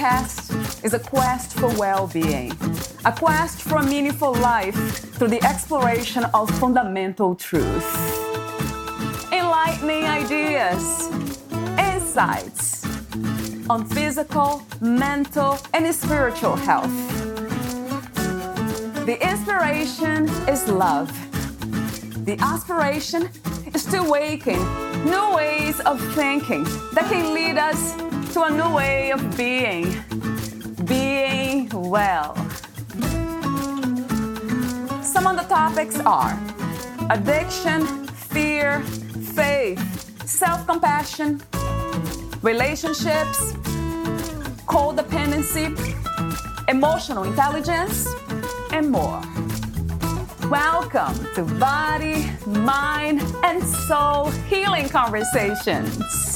podcast is a quest for well-being, a quest for a meaningful life through the exploration of fundamental truth. Enlightening ideas, insights on physical, mental, and spiritual health. The inspiration is love. The aspiration is to awaken new ways of thinking that can lead us to a new way of being well. Some of the topics are addiction, fear, faith, self-compassion, relationships, codependency, emotional intelligence, and more. Welcome to Body, Mind, and Soul Healing Conversations.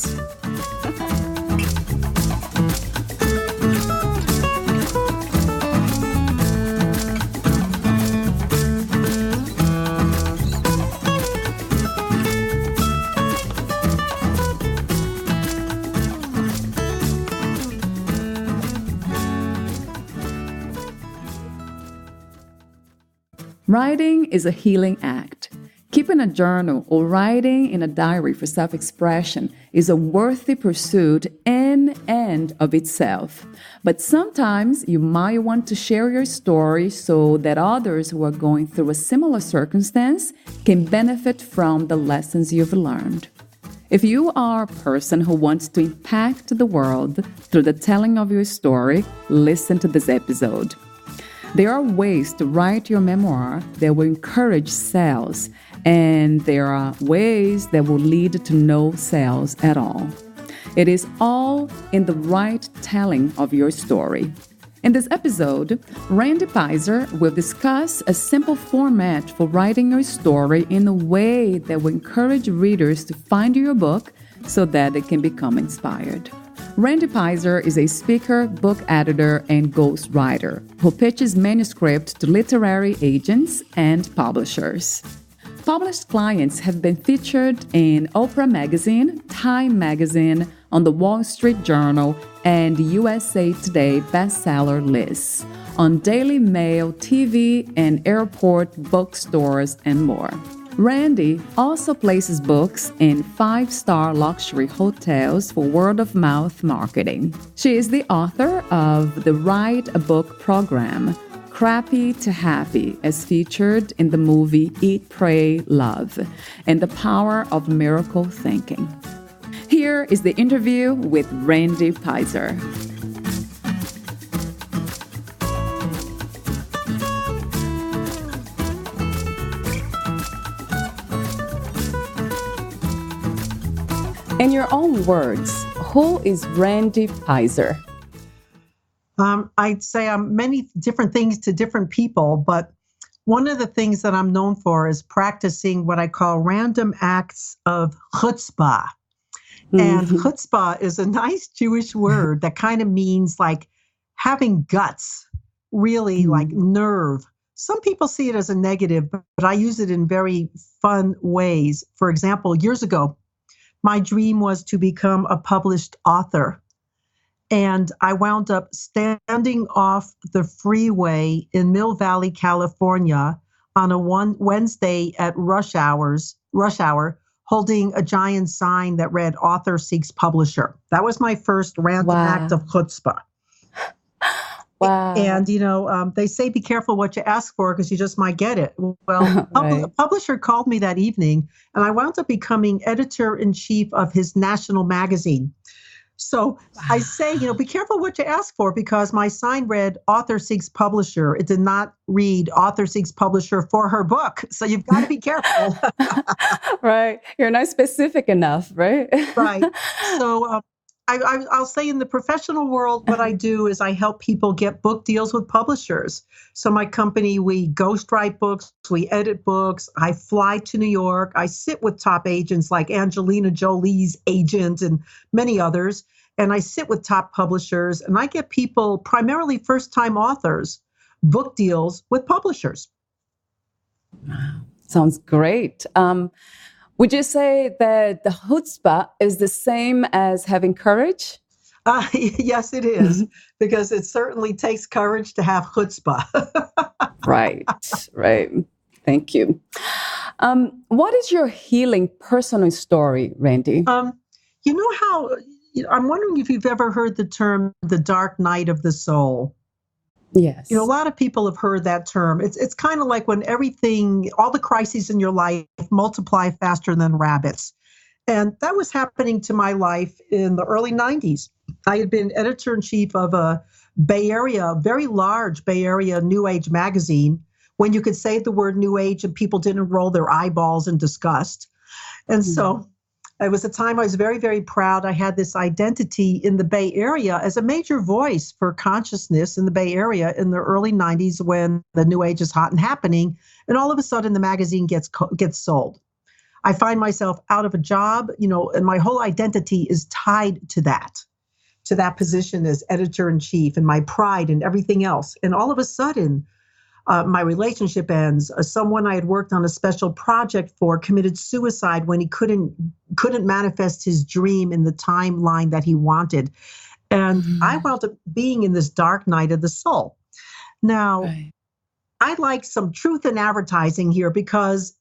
Writing is a healing act. Keeping a journal or writing in a diary for self-expression is a worthy pursuit in and of itself. But sometimes you might want to share your story so that others who are going through a similar circumstance can benefit from the lessons you've learned. If you are a person who wants to impact the world through the telling of your story, listen to this episode. There are ways to write your memoir that will encourage sales, and there are ways that will lead to no sales at all. It is all in the right telling of your story. In this episode, Randy Peyser will discuss a simple format for writing your story in a way that will encourage readers to find your book so that they can become inspired. Randy Peyser is a speaker, book editor, and ghostwriter who pitches manuscripts to literary agents and publishers. Published clients have been featured in Oprah Magazine, Time Magazine, on the Wall Street Journal, and USA Today bestseller lists, on Daily Mail, TV, and airport bookstores, and more. Randy also places books in 5-star luxury hotels for word-of-mouth marketing. She is the author of the Write a Book program, Crappy to Happy, as featured in the movie Eat, Pray, Love, and the Power of Miracle Thinking. Here is the interview with Randy Peyser. In your own words, who is Randy Peyser? I'd say I'm many different things to different people, but one of the things that I'm known for is practicing what I call random acts of chutzpah. Mm-hmm. And chutzpah is a nice Jewish word that kind of means like having guts, really like nerve. Some people see it as a negative, but I use it in very fun ways. For example, years ago, my dream was to become a published author. And I wound up standing off the freeway in Mill Valley, California on a Wednesday at rush hour, holding a giant sign that read "Author Seeks Publisher." That was my first random act of chutzpah. Wow. And, they say be careful what you ask for because you just might get it. Well, right. A publisher called me that evening, and I wound up becoming editor-in-chief of his national magazine. So I say, be careful what you ask for because my sign read Author Seeks Publisher. It did not read Author Seeks Publisher for her book. So you've got to be careful. Right. You're not specific enough, right? Right. So I'll say in the professional world, what I do is I help people get book deals with publishers. So my company, we ghostwrite books, we edit books. I fly to New York. I sit with top agents like Angelina Jolie's agent and many others. And I sit with top publishers and I get people, primarily first-time authors, book deals with publishers. Wow. Sounds great. Would you say that the chutzpah is the same as having courage? Yes, it is, because it certainly takes courage to have chutzpah. Right, right. Thank you. What is your healing personal story, Randy? You know how, I'm wondering if you've ever heard the term the dark night of the soul. Yes. A lot of people have heard that term. It's kind of like when all the crises in your life multiply faster than rabbits. And that was happening to my life in the early 90s. I had been editor-in-chief of a Bay Area, very large Bay Area New Age magazine, when you could say the word New Age and people didn't roll their eyeballs in disgust. And so it was a time I was very, very proud. I had this identity in the Bay Area as a major voice for consciousness in the Bay Area in the early 90s when the New Age is hot and happening. And all of a sudden the magazine gets sold. I find myself out of a job, and my whole identity is tied to that position as editor-in-chief and my pride and everything else. And all of a sudden, my relationship ends. Someone I had worked on a special project for committed suicide when he couldn't manifest his dream in the timeline that he wanted. And I wound up being in this dark night of the soul. Now, I'd like some truth in advertising here, because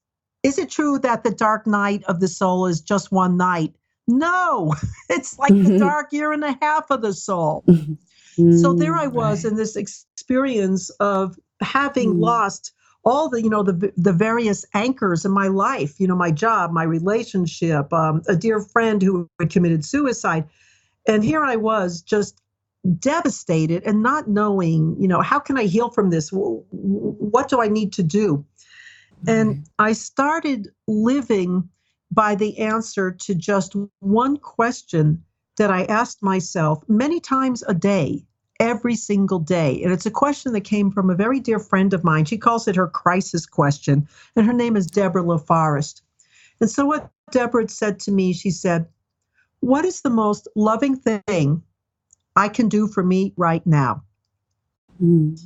is it true that the dark night of the soul is just one night? No, it's like the dark year and a half of the soul. So there I was in this experience of having lost all the various anchors in my life, my job, my relationship, a dear friend who had committed suicide. And here I was just devastated and not knowing, how can I heal from this? What do I need to do? And I started living by the answer to just one question that I asked myself many times a day, every single day. And it's a question that came from a very dear friend of mine. She calls it her crisis question, and her name is Deborah LaForest. And so what Deborah said to me, she said, what is the most loving thing I can do for me right now?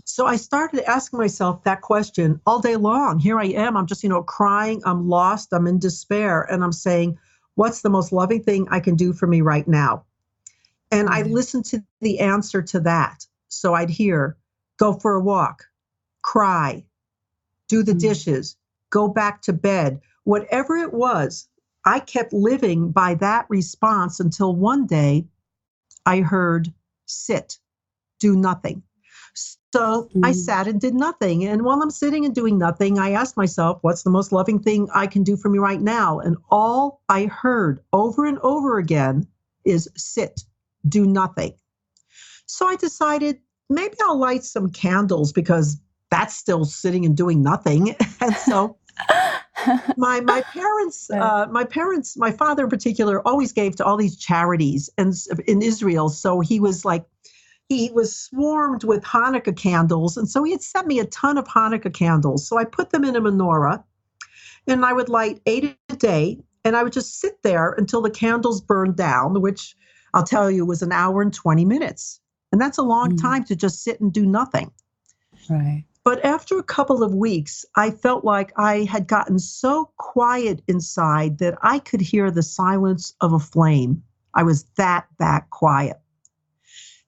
So I started asking myself that question all day long. Here I am. I'm just, crying. I'm lost. I'm in despair. And I'm saying, what's the most loving thing I can do for me right now? And I listened to the answer to that. So I'd hear, go for a walk, cry, do the dishes, go back to bed. Whatever it was, I kept living by that response until one day I heard, sit, do nothing. So I sat and did nothing. And while I'm sitting and doing nothing, I asked myself, what's the most loving thing I can do for me right now? And all I heard over and over again is sit, do nothing. So I decided maybe I'll light some candles, because that's still sitting and doing nothing. And so my parents, my father in particular, always gave to all these charities and in Israel. So he was swarmed with Hanukkah candles. And so he had sent me a ton of Hanukkah candles. So I put them in a menorah, and I would light 8 a day. And I would just sit there until the candles burned down, which I'll tell you was an hour and 20 minutes. And that's a long time to just sit and do nothing. Right. But after a couple of weeks, I felt like I had gotten so quiet inside that I could hear the silence of a flame. I was that quiet.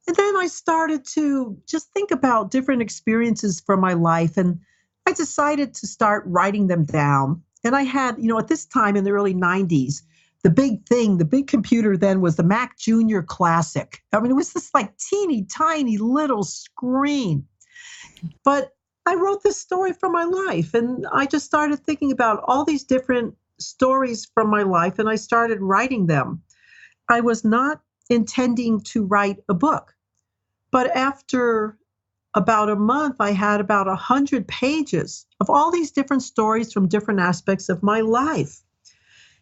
And then I started to just think about different experiences from my life. And I decided to start writing them down. And I had, at this time in the early 90s, the big computer then was the Mac Junior Classic. I mean, it was this like teeny tiny little screen. But I wrote this story from my life, and I just started thinking about all these different stories from my life, and I started writing them. I was not intending to write a book, but after about a month, I had about 100 pages of all these different stories from different aspects of my life.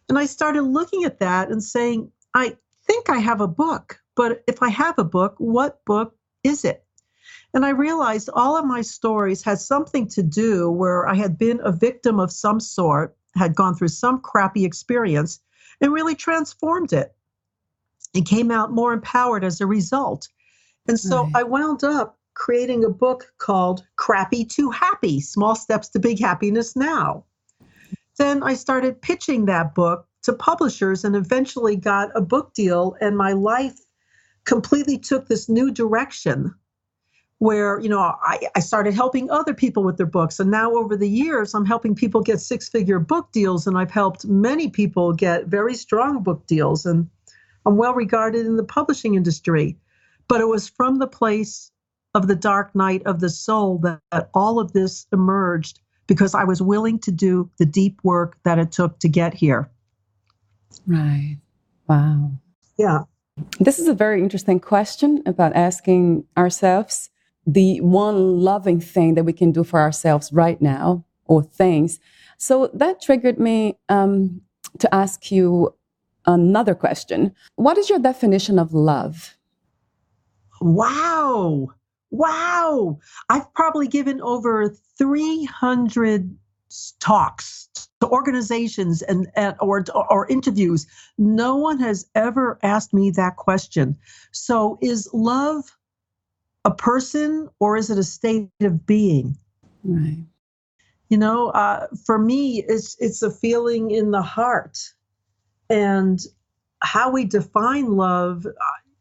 And I started looking at that and saying, I think I have a book, but if I have a book, what book is it? And I realized all of my stories had something to do where I had been a victim of some sort, had gone through some crappy experience, and really transformed it and came out more empowered as a result. And so I wound up creating a book called Crappy to Happy, Small Steps to Big Happiness Now. Then I started pitching that book to publishers and eventually got a book deal, and my life completely took this new direction where, I started helping other people with their books. And now over the years, I'm helping people get 6-figure book deals. And I've helped many people get very strong book deals. And I'm well regarded in the publishing industry. But it was from the place of the dark night of the soul that all of this emerged, because I was willing to do the deep work that it took to get here. Right. Wow. Yeah. This is a very interesting question about asking ourselves the one loving thing that we can do for ourselves right now, or things. So that triggered me to ask you another question. What is your definition of love? Wow. I've probably given over 300 talks to organizations or interviews. No one has ever asked me that question. So is love a person, or is it a state of being? Right. For me, it's a feeling in the heart. And how we define love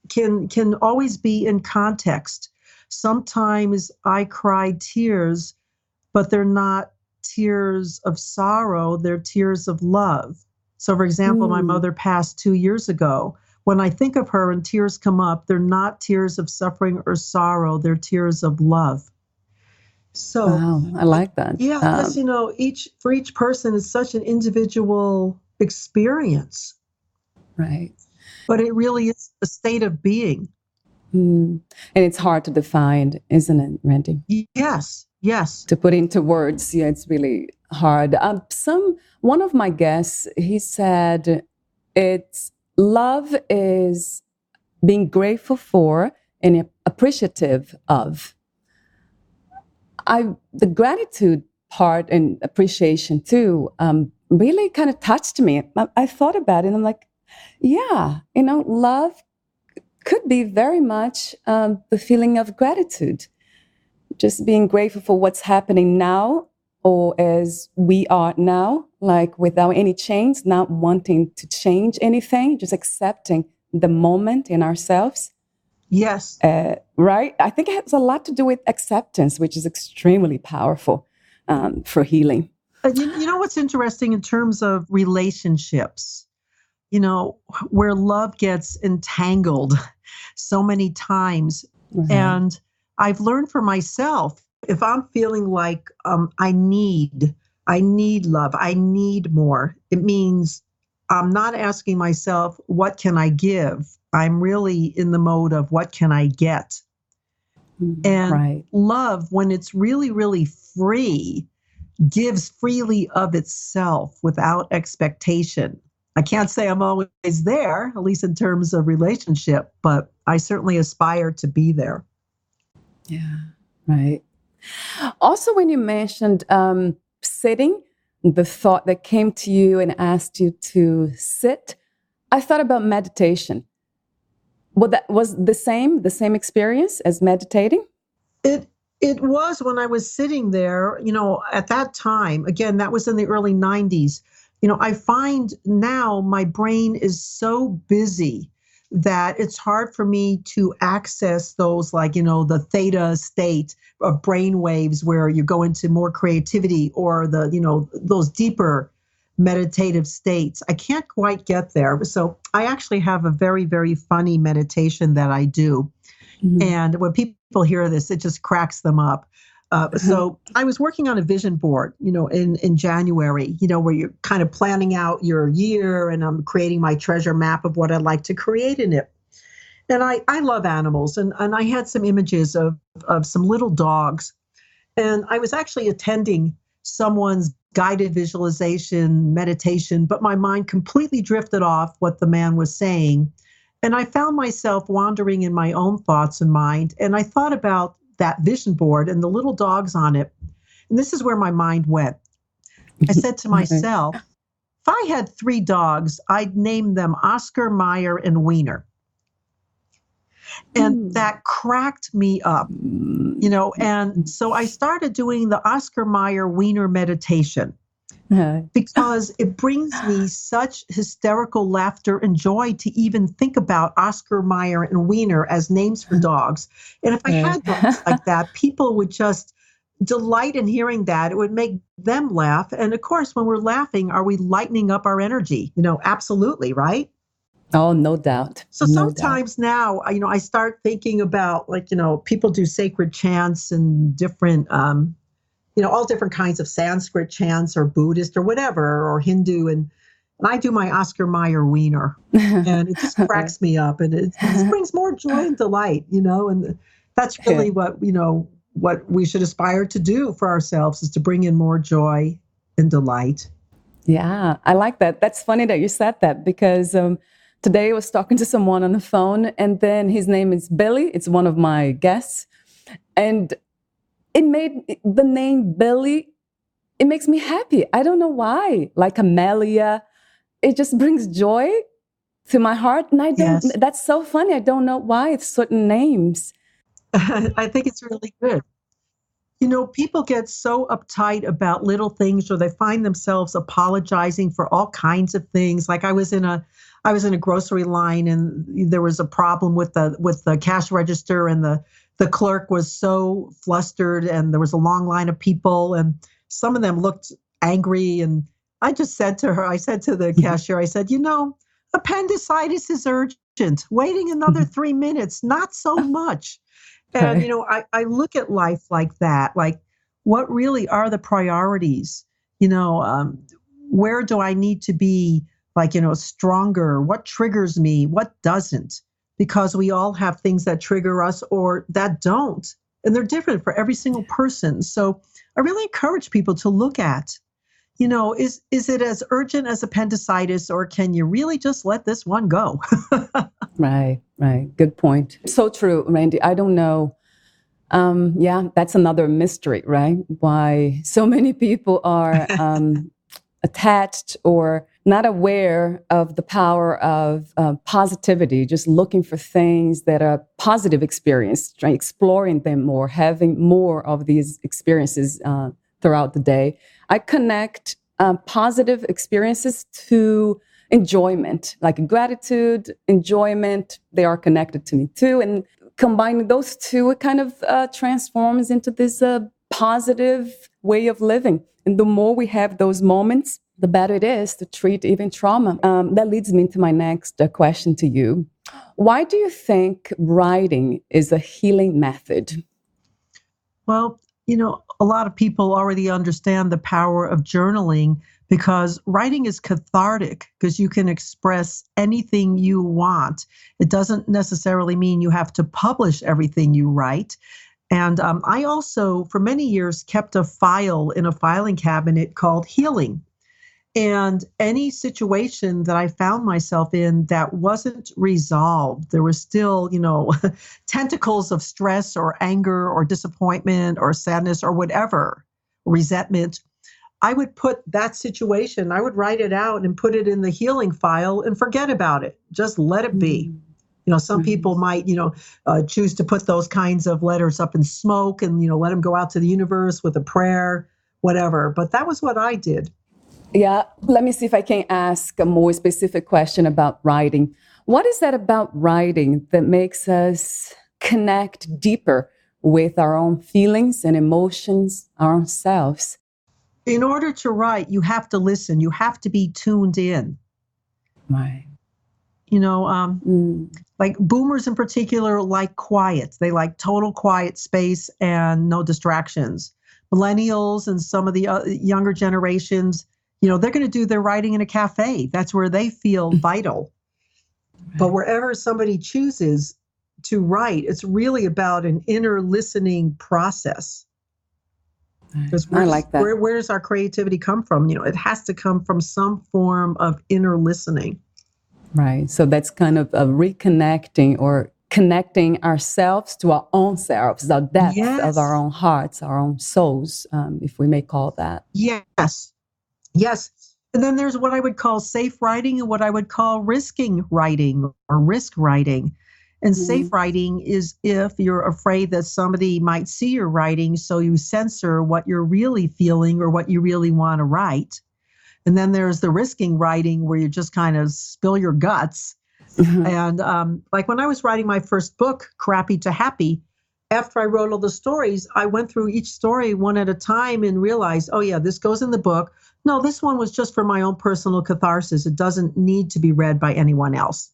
can always be in context. Sometimes I cry tears, but they're not tears of sorrow, they're tears of love. So, for example, my mother passed 2 years ago. When I think of her and tears come up, they're not tears of suffering or sorrow, they're tears of love. So, wow, I like that. Yeah, because, for each person is such an individual experience. Right. But it really is a state of being. And it's hard to define, isn't it, Randy? Yes. To put into words, yeah, it's really hard. One of my guests, he said, love is being grateful for and appreciative of. The gratitude part and appreciation too, really kind of touched me. I thought about it and I'm like, yeah, love could be very much the feeling of gratitude. Just being grateful for what's happening now, or as we are now, like without any change, not wanting to change anything, just accepting the moment in ourselves. Yes. Right? I think it has a lot to do with acceptance, which is extremely powerful for healing. You know what's interesting in terms of relationships? Where love gets entangled so many times. Right. And I've learned for myself, if I'm feeling like I need love, I need more, it means I'm not asking myself, what can I give? I'm really in the mode of what can I get? And love, when it's really, really free, gives freely of itself without expectation. I can't say I'm always there, at least in terms of relationship, but I certainly aspire to be there. Yeah, right. Also, when you mentioned sitting, the thought that came to you and asked you to sit, I thought about meditation. Well, that was the same experience as meditating? It was when I was sitting there, at that time, again, that was in the early 90s. I find now my brain is so busy that it's hard for me to access those, the theta state of brain waves where you go into more creativity, or those deeper meditative states. I can't quite get there. So I actually have a very, very funny meditation that I do. Mm-hmm. And when people hear this, it just cracks them up. So I was working on a vision board, in January, where you're kind of planning out your year, and I'm creating my treasure map of what I'd like to create in it. And I love animals, and I had some images of some little dogs. And I was actually attending someone's guided visualization meditation, but my mind completely drifted off what the man was saying. And I found myself wandering in my own thoughts and mind. And I thought about that vision board and the little dogs on it. And this is where my mind went. I said to myself, if I had 3 dogs, I'd name them Oscar, Meyer, and Wiener. And that cracked me up, and so I started doing the Oscar Mayer Wiener meditation. because it brings me such hysterical laughter and joy to even think about Oscar Mayer and Wiener as names for dogs. And if I had dogs like that, people would just delight in hearing that. It would make them laugh. And of course, when we're laughing, are we lightening up our energy? Absolutely, right? Oh, no doubt. So No sometimes now, I start thinking about people do sacred chants and different, all different kinds of Sanskrit chants or Buddhist or whatever, or Hindu. And I do my Oscar Mayer Wiener, and it just cracks me up, and it just brings more joy and delight, and that's really what we should aspire to do for ourselves, is to bring in more joy and delight. Yeah, I like that. That's funny that you said that, because today I was talking to someone on the phone, and then his name is Billy. It's one of my guests. And it made the name Billy, it makes me happy. I don't know why. Like Amelia, it just brings joy to my heart. And that's so funny. I don't know why it's certain names. I think it's really good. People get so uptight about little things, or they find themselves apologizing for all kinds of things. Like I was in a grocery line, and there was a problem with the cash register, and the clerk was so flustered, and there was a long line of people, and some of them looked angry. And I just said to the cashier, I said, appendicitis is urgent. Waiting another 3 minutes, not so much. And, I look at life like that, like what really are the priorities? Where do I need to be, stronger? What triggers me? What doesn't? Because we all have things that trigger us or that don't. And they're different for every single person. So I really encourage people to look at, is it as urgent as appendicitis, or can you really just let this one go? Right. Good point. So true, Randy. I don't know. That's another mystery, right? Why so many people are attached or not aware of the power of positivity, just looking for things that are positive experience, exploring them more, having more of these experiences throughout the day. I connect positive experiences to enjoyment, like gratitude, enjoyment. They are connected to me too. And combining those two, it kind of transforms into this positive way of living. And the more we have those moments, the better it is to treat even trauma. That leads me into my next question to you. Why do you think writing is a healing method? Well, a lot of people already understand the power of journaling, because writing is cathartic, because you can express anything you want. It doesn't necessarily mean you have to publish everything you write. And I also, for many years, kept a file in a filing cabinet called Healing. And any situation that I found myself in that wasn't resolved, there was still, tentacles of stress or anger or disappointment or sadness or whatever, resentment, I would put that situation, I would write it out and put it in the healing file and forget about it. Just let it be. Some people might, choose to put those kinds of letters up in smoke and, let them go out to the universe with a prayer, whatever. But that was what I did. Yeah, let me see if I can ask a more specific question about writing. What is that about writing that makes us connect deeper with our own feelings and emotions, our own selves? In order to write, you have to listen. You have to be tuned in. Right. Like boomers in particular like quiet. They like total quiet space and no distractions. Millennials and some of the younger generations, they're going to do their writing in a cafe. That's where they feel vital. Right. But wherever somebody chooses to write, it's really about an inner listening process. I like that. Where does our creativity come from? It has to come from some form of inner listening. Right. So that's kind of a reconnecting or connecting ourselves to our own selves, the depth of our own hearts, our own souls, if we may call that. Yes. And then there's what I would call safe writing and what I would call risking writing or risk writing. And safe writing is if you're afraid that somebody might see your writing, so you censor what you're really feeling or what you really want to write. And then there's the risking writing where you just kind of spill your guts. And like when I was writing my first book, Crappy to Happy, after I wrote all the stories, I went through each story one at a time and realized, oh yeah, this goes in the book. No, this one was just for my own personal catharsis. It doesn't need to be read by anyone else.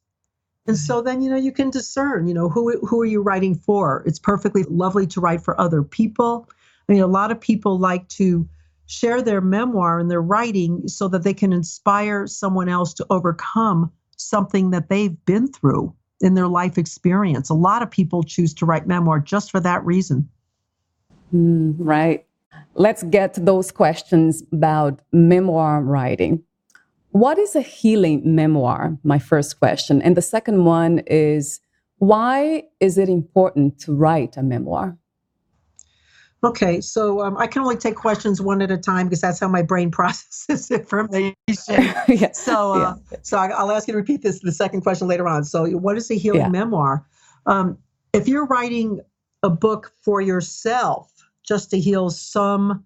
And so then, you can discern, who are you writing for? It's perfectly lovely to write for other people. I mean, a lot of people like to share their memoir and their writing so that they can inspire someone else to overcome something that they've been through in their life experience. A lot of people choose to write memoir just for that reason. Right. Let's get to those questions about memoir writing. What is a healing memoir? My first question. And the second one is, why is it important to write a memoir? Okay, so I can only take questions one at a time because that's how my brain processes information. Yeah. So I'll ask you to repeat the second question later on. So what is a healing memoir? If you're writing a book for yourself, just to heal some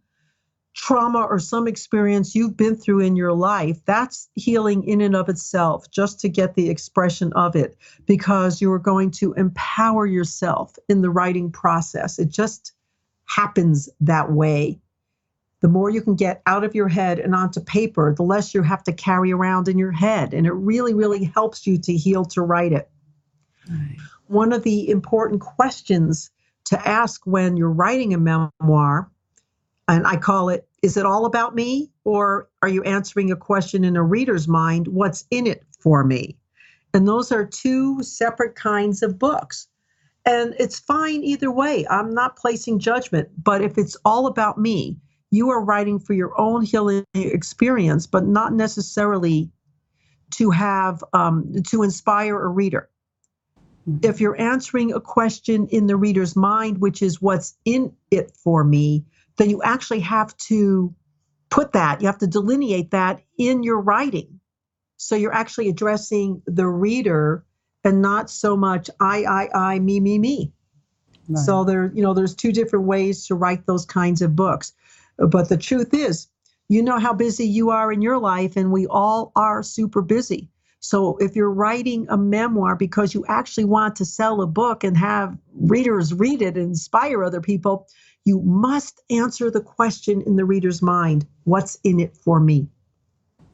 trauma or some experience you've been through in your life, that's healing in and of itself, just to get the expression of it, because you are going to empower yourself in the writing process. It just happens that way. The more you can get out of your head and onto paper, the less you have to carry around in your head. And it really, really helps you to heal to write it. Right. One of the important questions to ask when you're writing a memoir, and I call it, is it all about me? Or are you answering a question in a reader's mind? What's in it for me? And those are two separate kinds of books. And it's fine either way. I'm not placing judgment. But if it's all about me, you are writing for your own healing experience, but not necessarily to have to inspire a reader. If you're answering a question in the reader's mind, which is what's in it for me, then you actually have to put that, you have to delineate that in your writing. So you're actually addressing the reader and not so much I, me. Right. So there's two different ways to write those kinds of books. But the truth is, you know how busy you are in your life, and we all are super busy. So if you're writing a memoir because you actually want to sell a book and have readers read it and inspire other people, you must answer the question in the reader's mind, what's in it for me?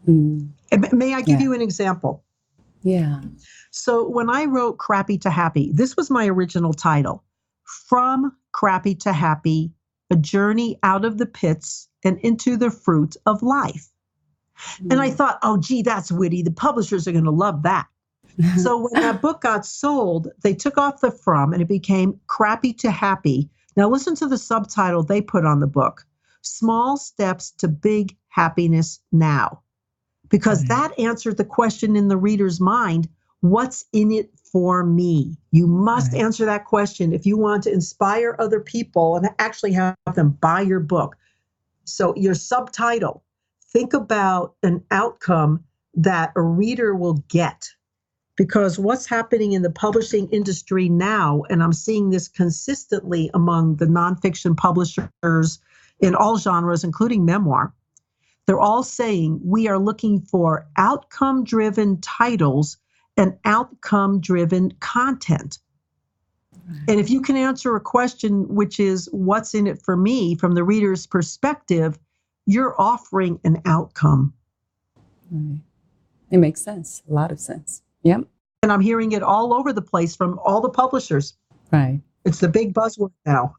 May I give you an example? Yeah. So when I wrote Crappy to Happy, this was my original title, From Crappy to Happy, A Journey Out of the Pits and Into the Fruit of Life. And I thought, oh, gee, that's witty. The publishers are going to love that. So when that book got sold, they took off the from and it became Crappy to Happy. Now listen to the subtitle they put on the book, Small Steps to Big Happiness Now. Because that answered the question in the reader's mind, what's in it for me? You must answer that question if you want to inspire other people and actually have them buy your book. So your subtitle, think about an outcome that a reader will get. Because what's happening in the publishing industry now, and I'm seeing this consistently among the nonfiction publishers in all genres, including memoir, they're all saying we are looking for outcome-driven titles and outcome-driven content. And if you can answer a question, which is what's in it for me from the reader's perspective, you're offering an outcome. It makes sense. A lot of sense. Yep. And I'm hearing it all over the place from all the publishers. Right. It's the big buzzword now.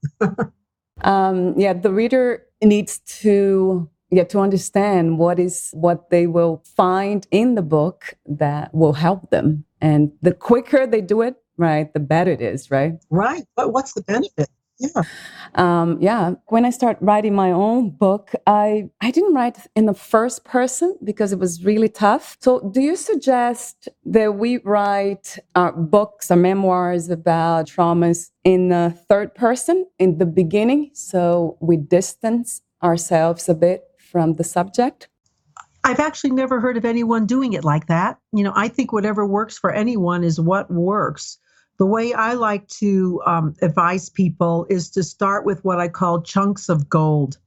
The reader needs to get to understand what they will find in the book that will help them. And the quicker they do it, right, the better it is, right? Right. But what's the benefit? Yeah. When I started writing my own book, I didn't write in the first person because it was really tough. So do you suggest that we write our books, our memoirs about traumas in the third person in the beginning, so we distance ourselves a bit from the subject? I've actually never heard of anyone doing it like that. I think whatever works for anyone is what works. The way I like to advise people is to start with what I call chunks of gold.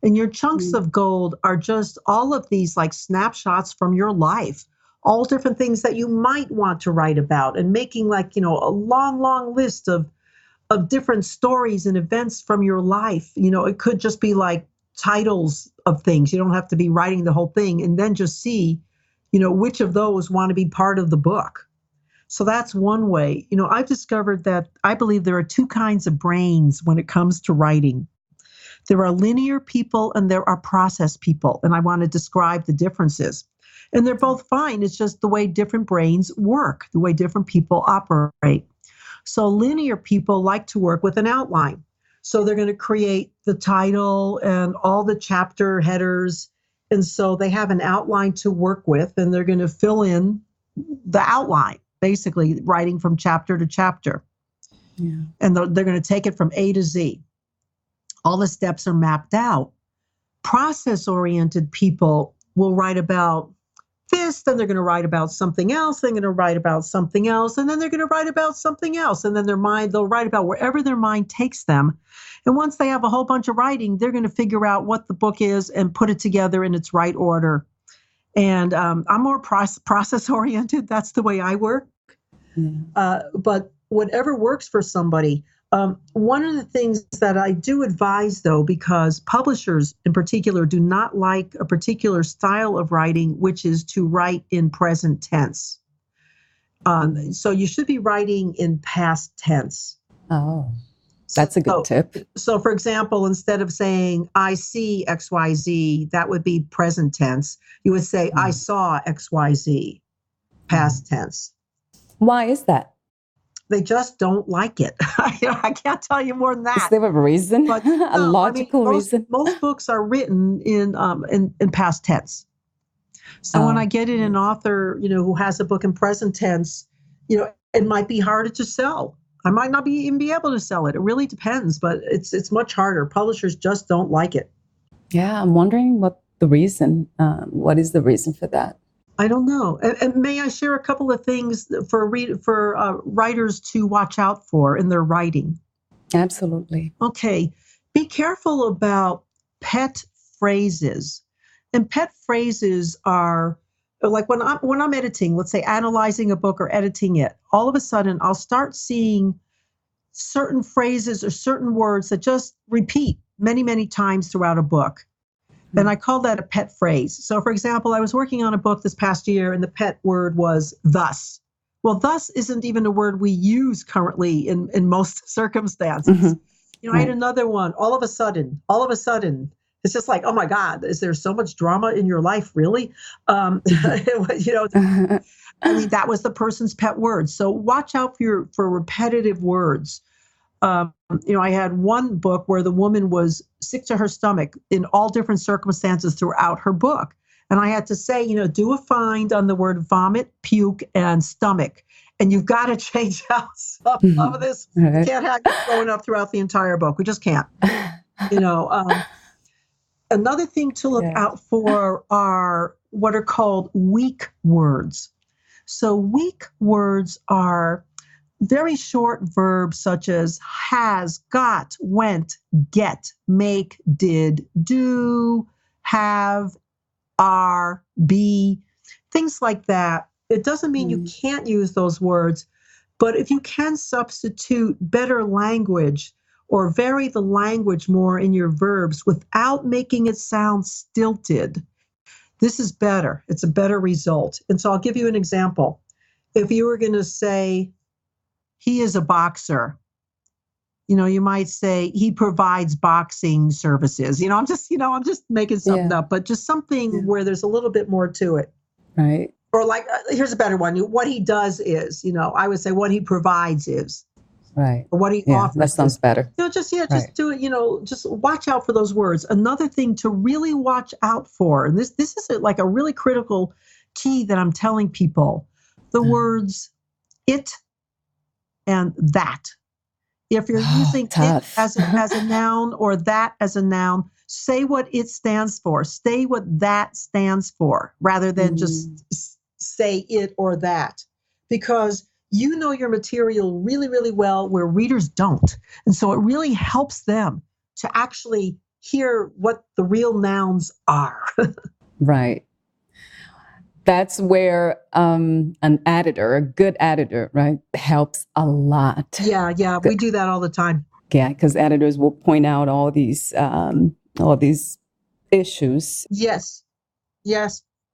And your chunks of gold are just all of these like snapshots from your life, all different things that you might want to write about, and making like, a long, long list of different stories and events from your life. It could just be like titles of things. You don't have to be writing the whole thing, and then just see, which of those want to be part of the book. So that's one way. I've discovered that I believe there are two kinds of brains when it comes to writing. There are linear people and there are process people. And I want to describe the differences. And they're both fine. It's just the way different brains work, the way different people operate. So linear people like to work with an outline. So they're going to create the title and all the chapter headers. And so they have an outline to work with, and they're going to fill in the outline, basically writing from chapter to chapter. Yeah. And they're going to take it from A to Z. All the steps are mapped out. Process-oriented people will write about this, then they're going to write about something else, they're going to write about something else, and then they're going to write about something else. And then they'll write about wherever their mind takes them. And once they have a whole bunch of writing, they're going to figure out what the book is and put it together in its right order. And I'm more process-oriented. That's the way I work. But whatever works for somebody. One of the things that I do advise, though, because publishers in particular do not like a particular style of writing, which is to write in present tense. So you should be writing in past tense. Oh, that's a good tip. So, for example, instead of saying, I see XYZ, that would be present tense. You would say, I saw XYZ, past tense. Why is that? They just don't like it. I can't tell you more than that. Is there a reason? But, a logical reason? Most books are written in past tense. So when I get in an author, who has a book in present tense, it might be harder to sell. I might not even be able to sell it. It really depends, but it's much harder. Publishers just don't like it. Yeah, I'm wondering what the reason. What is the reason for that? I don't know. And may I share a couple of things for writers to watch out for in their writing? Absolutely. Okay. Be careful about pet phrases. And pet phrases are like when I'm editing, let's say analyzing a book or editing it, all of a sudden I'll start seeing certain phrases or certain words that just repeat many, many times throughout a book. And I call that a pet phrase. So, for example, I was working on a book this past year, and the pet word was thus. Well, thus isn't even a word we use currently in most circumstances. Mm-hmm. I had another one, all of a sudden. It's just like, oh, my God, is there so much drama in your life, really? I mean, that was the person's pet word. So watch out for repetitive words. I had one book where the woman was sick to her stomach in all different circumstances throughout her book. And I had to say, do a find on the word vomit, puke, and stomach. And you've got to change out some of this. Right. You can't have it going up throughout the entire book. We just can't. Another thing to look out for are what are called weak words. So weak words are very short verbs such as has, got, went, get, make, did, do, have, are, be, things like that. It doesn't mean you can't use those words, but if you can substitute better language or vary the language more in your verbs without making it sound stilted, this is better. It's a better result. And so I'll give you an example. If you were going to say, he is a boxer, you might say he provides boxing services. I'm just making something up, but just something where there's a little bit more to it. Right. Or like, here's a better one. What he does is, I would say what he provides is. Right. Or what he offers. That sounds better. Just do it, just watch out for those words. Another thing to really watch out for, and this is like a really critical key that I'm telling people, the words it and that. If you're using it as a noun or that as a noun, say what it stands for. Say what that stands for, rather than just say it or that. Because you know your material really, really well where readers don't. And so it really helps them to actually hear what the real nouns are. Right. That's where an editor, a good editor, right, helps a lot. Yeah, we do that all the time. Yeah, because editors will point out all these issues. Yes.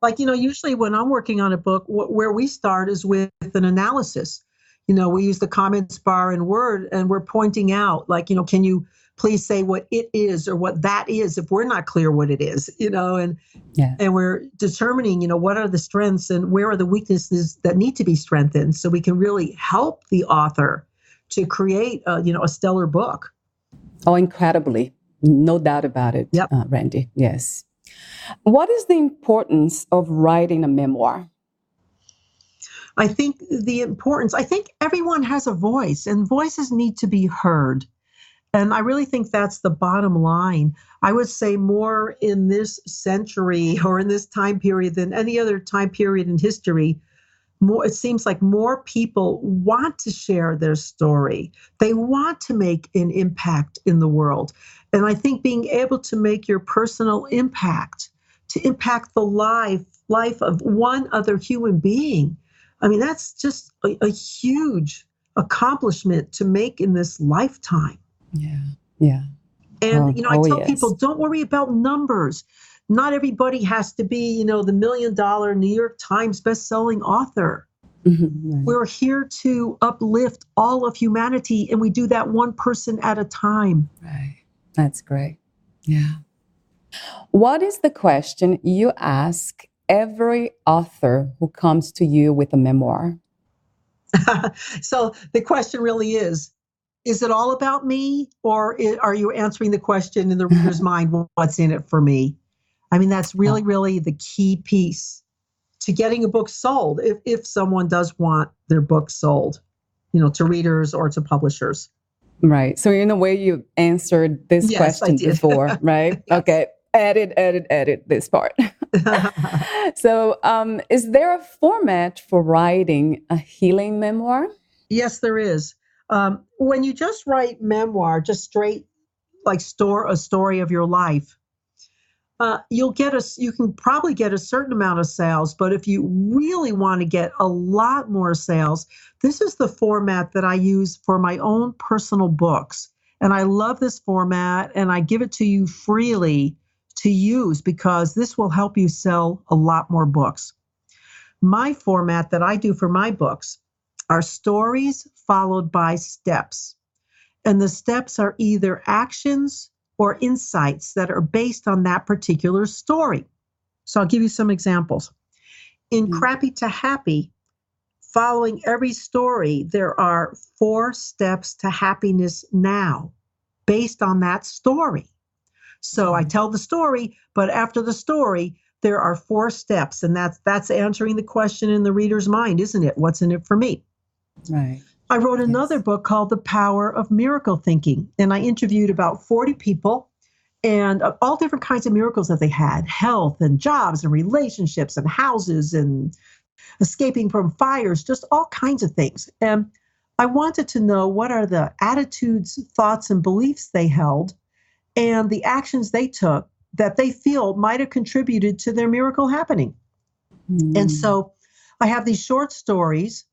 Like, usually when I'm working on a book, where we start is with an analysis. We use the comments bar in Word, and we're pointing out, like, can you please say what it is or what that is if we're not clear what it is, and Yeah. and we're determining, what are the strengths and where are the weaknesses that need to be strengthened so we can really help the author to create, a stellar book. Oh, incredibly. No doubt about it, Yep. Randy. Yes. What is the importance of writing a memoir? I think everyone has a voice, and voices need to be heard. And I really think that's the bottom line. I would say more in this century or in this time period than any other time period in history. It seems like more people want to share their story. They want to make an impact in the world. And I think being able to make your personal impact, to impact the life of one other human being, I mean, that's just a huge accomplishment to make in this lifetime. Yeah. And, I tell yes. people, don't worry about numbers. Not everybody has to be, the $1 million New York Times bestselling author. Mm-hmm. Right. We're here to uplift all of humanity, and we do that one person at a time. Right. That's great. Yeah. What is the question you ask every author who comes to you with a memoir? So the question really is it all about me, or are you answering the question in the reader's mind, what's in it for me? I mean, that's really, really the key piece to getting a book sold, if someone does want their book sold, to readers or to publishers. Right. So in a way, you answered this question before, right? Yes. Okay. Edit this part. So is there a format for writing a healing memoir? Yes, there is. When you just write memoir, just straight, like a story of your life, you can probably get a certain amount of sales, but if you really want to get a lot more sales, this is the format that I use for my own personal books. And I love this format, and I give it to you freely to use because this will help you sell a lot more books. My format that I do for my books are stories followed by steps. And the steps are either actions or insights that are based on that particular story. So I'll give you some examples. In Crappy to Happy, following every story, there are 4 steps to happiness now based on that story. So I tell the story, but after the story, there are 4 steps, and that's answering the question in the reader's mind, isn't it? What's in it for me? Right. I wrote another book called The Power of Miracle Thinking, and I interviewed about 40 people and all different kinds of miracles that they had, health and jobs and relationships and houses and escaping from fires, just all kinds of things. And I wanted to know what are the attitudes, thoughts, and beliefs they held and the actions they took that they feel might have contributed to their miracle happening. And so I have these short stories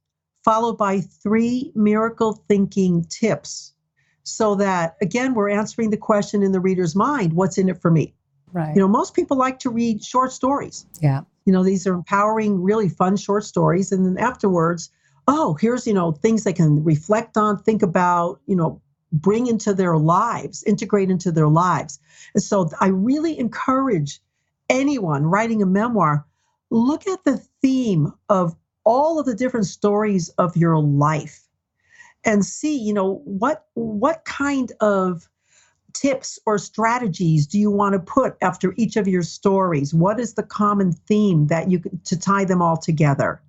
followed by 3 miracle thinking tips so that, again, we're answering the question in the reader's mind, what's in it for me? Right. Most people like to read short stories. Yeah. These are empowering, really fun short stories. And then afterwards, here's, things they can reflect on, think about, bring into their lives, integrate into their lives. And so I really encourage anyone writing a memoir, look at the theme of all of the different stories of your life and see, what kind of tips or strategies do you want to put after each of your stories? What is the common theme that to tie them all together?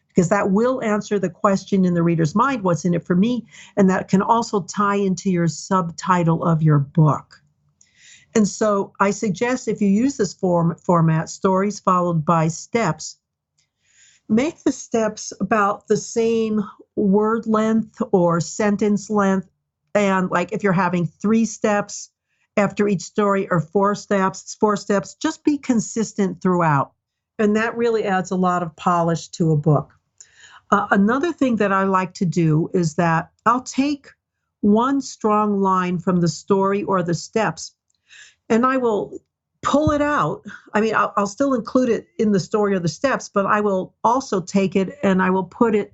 Because that will answer the question in the reader's mind, what's in it for me? And that can also tie into your subtitle of your book. And so I suggest if you use this format, stories followed by steps, make the steps about the same word length or sentence length. And like if you're having 3 steps after each story or 4 steps. It's 4 steps. Just be consistent throughout. And that really adds a lot of polish to a book. Another thing that I like to do is that I'll take one strong line from the story or the steps, and I will pull it out. I mean, I'll still include it in the story or the steps, but I will also take it and I will put it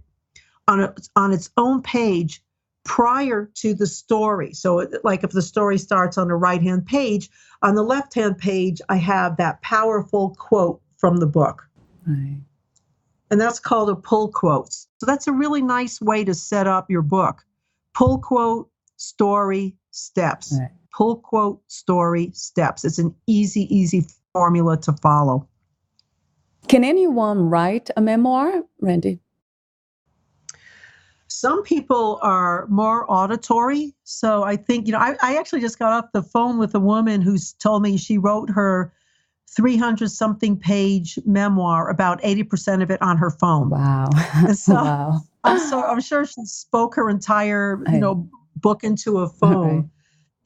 on its own page prior to the story. So like if the story starts on the right-hand page, on the left-hand page, I have that powerful quote from the book. Right. And that's called a pull quote. So that's a really nice way to set up your book. Pull quote, story, steps. Right. Pull quote, story, steps. It's an easy formula to follow. Can anyone write a memoir, Randy? Some people are more auditory. So I think, I actually just got off the phone with a woman who's told me she wrote her 300-something page memoir, about 80% of it on her phone. Wow. So, wow. I'm sure she spoke her entire, book into a phone.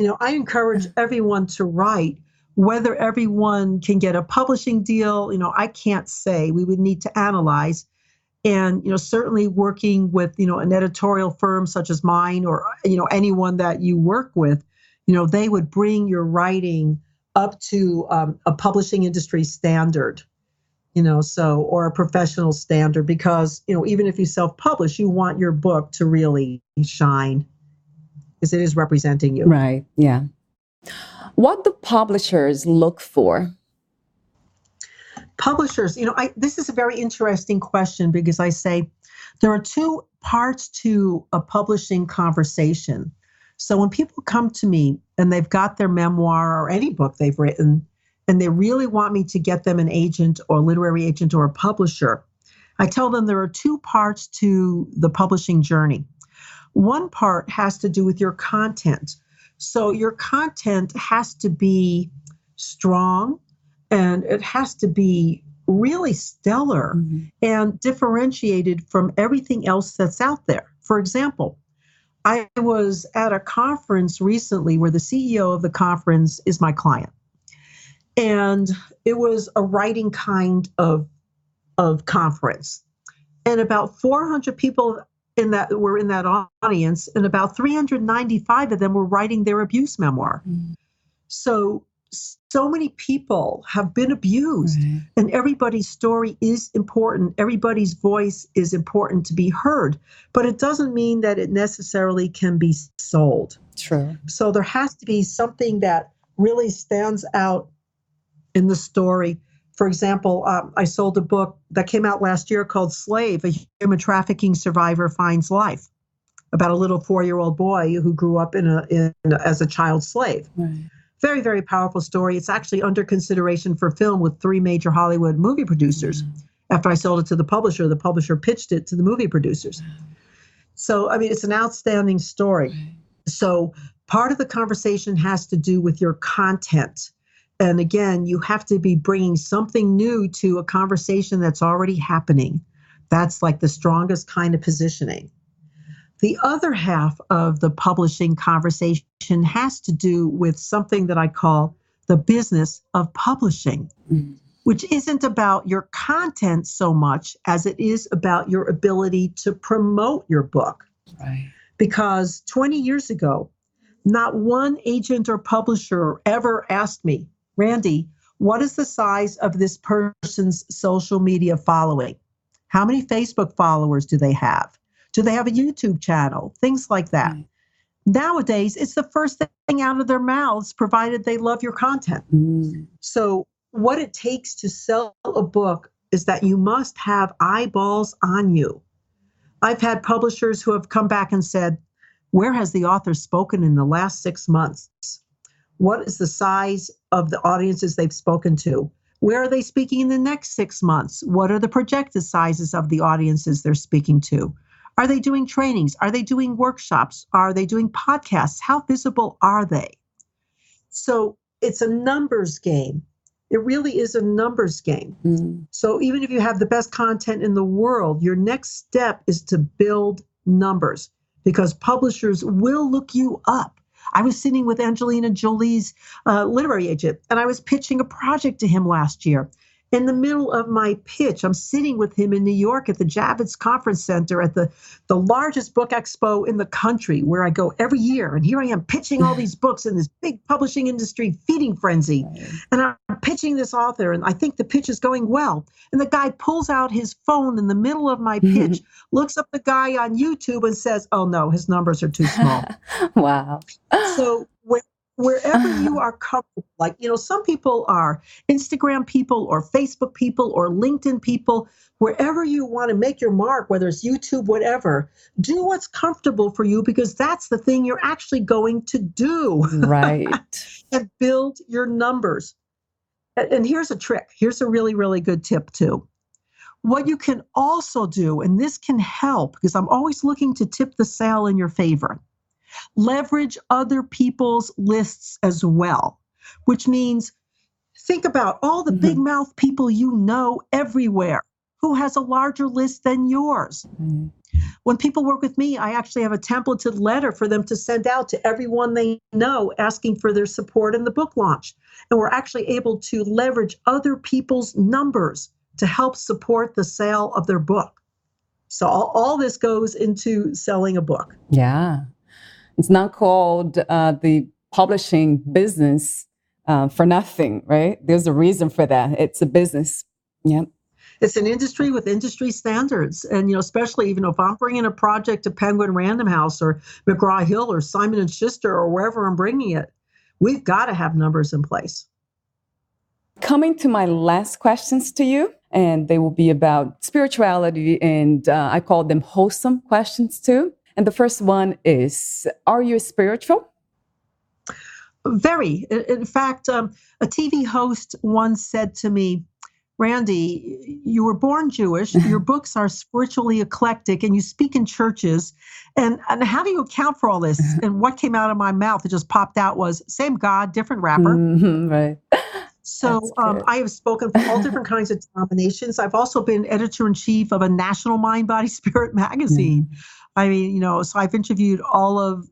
Right. I encourage everyone to write. Whether everyone can get a publishing deal, I can't say. We would need to analyze. And, certainly working with, an editorial firm such as mine or, anyone that you work with, they would bring your writing up to a publishing industry standard, or a professional standard, because, even if you self-publish, you want your book to really shine because it is representing you. Right. Yeah. What do publishers look for? Publishers, this is a very interesting question because I say there are 2 parts to a publishing conversation. So when people come to me and they've got their memoir or any book they've written, and they really want me to get them an agent or literary agent or a publisher, I tell them there are 2 parts to the publishing journey. One part has to do with your content. So your content has to be strong and it has to be really stellar and differentiated from everything else that's out there. For example, I was at a conference recently where the CEO of the conference is my client. And it was a writing kind of conference. And about 400 people were in that audience, and about 395 of them were writing their abuse memoir. So many people have been abused, and everybody's story is important. Everybody's voice is important to be heard, but it doesn't mean that it necessarily can be sold. True. So there has to be something that really stands out in the story. For example, I sold a book that came out last year called Slave, a human trafficking survivor finds life, about a little 4-year-old boy who grew up as a child slave. Right. Very, very powerful story. It's actually under consideration for film with 3 major Hollywood movie producers. After I sold it to the publisher pitched it to the movie producers. So, it's an outstanding story. So part of the conversation has to do with your content. And again, you have to be bringing something new to a conversation that's already happening. That's like the strongest kind of positioning. The other half of the publishing conversation has to do with something that I call the business of publishing, which isn't about your content so much as it is about your ability to promote your book. Right. Because 20 years ago, not one agent or publisher ever asked me, Randy, what is the size of this person's social media following? How many Facebook followers do they have? Do they have a YouTube channel? Things like that. Right. Nowadays, it's the first thing out of their mouths, provided they love your content. So what it takes to sell a book is that you must have eyeballs on you. I've had publishers who have come back and said, where has the author spoken in the last 6 months? What is the size of the audiences they've spoken to? Where are they speaking in the next 6 months? What are the projected sizes of the audiences they're speaking to? Are they doing trainings? Are they doing workshops? Are they doing podcasts? How visible are they? So it's a numbers game. It really is a numbers game. So even if you have the best content in the world, your next step is to build numbers, because publishers will look you up. I was sitting with Angelina Jolie's literary agent, and I was pitching a project to him last year. In the middle of my pitch, I'm sitting with him in New York at the Javits Conference Center at the largest book expo in the country, where I go every year. And here I am pitching all these books in this big publishing industry feeding frenzy. And I'm pitching this author, and I think the pitch is going well. And the guy pulls out his phone in the middle of my pitch, looks up the guy on YouTube and says, oh no, his numbers are too small. Wow. So wherever you are comfortable, like, some people are Instagram people or Facebook people or LinkedIn people, wherever you want to make your mark, whether it's YouTube, whatever, do what's comfortable for you, because that's the thing you're actually going to do. Right. And build your numbers. And here's a trick. Here's a really, really good tip too. What you can also do, and this can help, because I'm always looking to tip the scale in your favor, leverage other people's lists as well, which means think about all the big mouth people you know everywhere who has a larger list than yours. When people work with me, I actually have a templated letter for them to send out to everyone they know asking for their support in the book launch. And we're actually able to leverage other people's numbers to help support the sale of their book. So all this goes into selling a book. Yeah. It's not called the publishing business for nothing, right? There's a reason for that. It's a business. Yeah. It's an industry with industry standards. And, especially even if I'm bringing a project to Penguin Random House or McGraw-Hill or Simon & Schuster or wherever I'm bringing it, we've got to have numbers in place. Coming to my last questions to you, and they will be about spirituality, and I call them wholesome questions too. And the first one is, are you spiritual? Very. In fact, a TV host once said to me, Randy, you were born Jewish, your books are spiritually eclectic, and you speak in churches. And how do you account for all this? And what came out of my mouth that just popped out was, same God, different rapper. Right. So I have spoken for all different kinds of denominations. I've also been editor-in-chief of a national Mind, Body, Spirit magazine. I mean, so I've interviewed all of,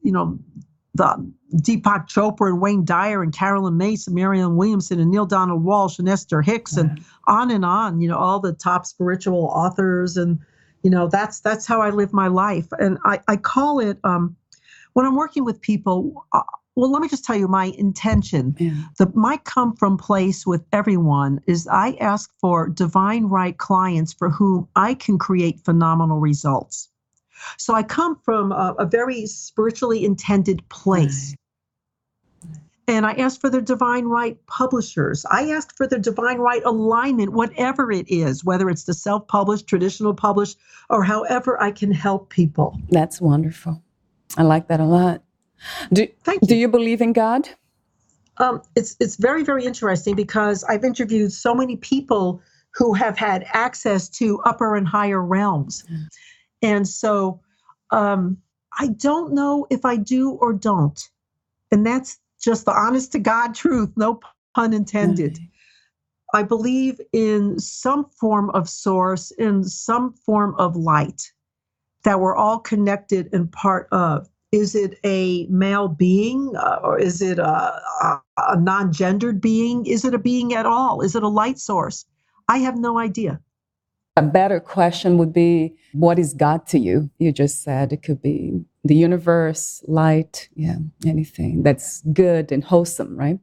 the Deepak Chopra and Wayne Dyer and Carolyn Mace and Marianne Williamson and Neil Donald Walsh and Esther Hicks and on, all the top spiritual authors. And, that's how I live my life. And I call it, when I'm working with people, well, let me just tell you my intention. My come from place with everyone is I ask for divine right clients for whom I can create phenomenal results. So I come from a very spiritually intended place. And I ask for the divine right publishers. I ask for the divine right alignment, whatever it is, whether it's the self-published, traditional published, or however I can help people. That's wonderful. I like that a lot. Do you believe in God? It's very, very interesting because I've interviewed so many people who have had access to upper and higher realms. And so I don't know if I do or don't. And that's just the honest to God truth, no pun intended. I believe in some form of source, in some form of light that we're all connected and part of. Is it a male being or is it a non-gendered being? Is it a being at all? Is it a light source? I have no idea. A better question would be, what is God to you? You just said it could be the universe, light, anything that's good and wholesome, right?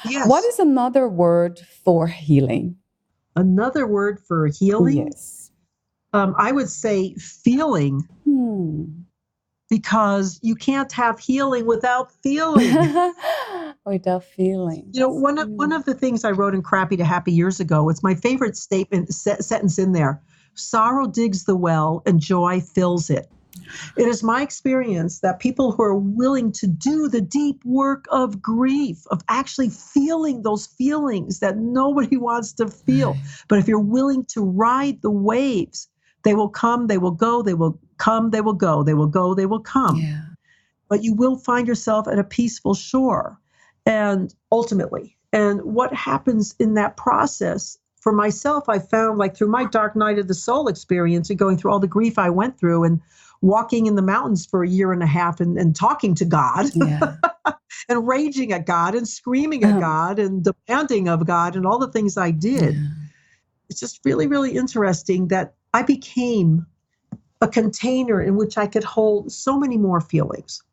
Yes. What is another word for healing? Another word for healing? Yes. I would say feeling. Because you can't have healing without feeling. Without feeling. One of the things I wrote in Crappy to Happy years ago, it's my favorite sentence in there. Sorrow digs the well and joy fills it. It is my experience that people who are willing to do the deep work of grief, of actually feeling those feelings that nobody wants to feel, but if you're willing to ride the waves, they will come, they will go, they will come, they will go, they will go, they will come. But you will find yourself at a peaceful shore. And ultimately, and what happens in that process, for myself, I found like through my dark night of the soul experience and going through all the grief I went through, and walking in the mountains for a year and a half and talking to God Yeah. and raging at God and screaming at God and demanding of God and all the things I did. Yeah. It's just really, really interesting that I became a container in which I could hold so many more feelings.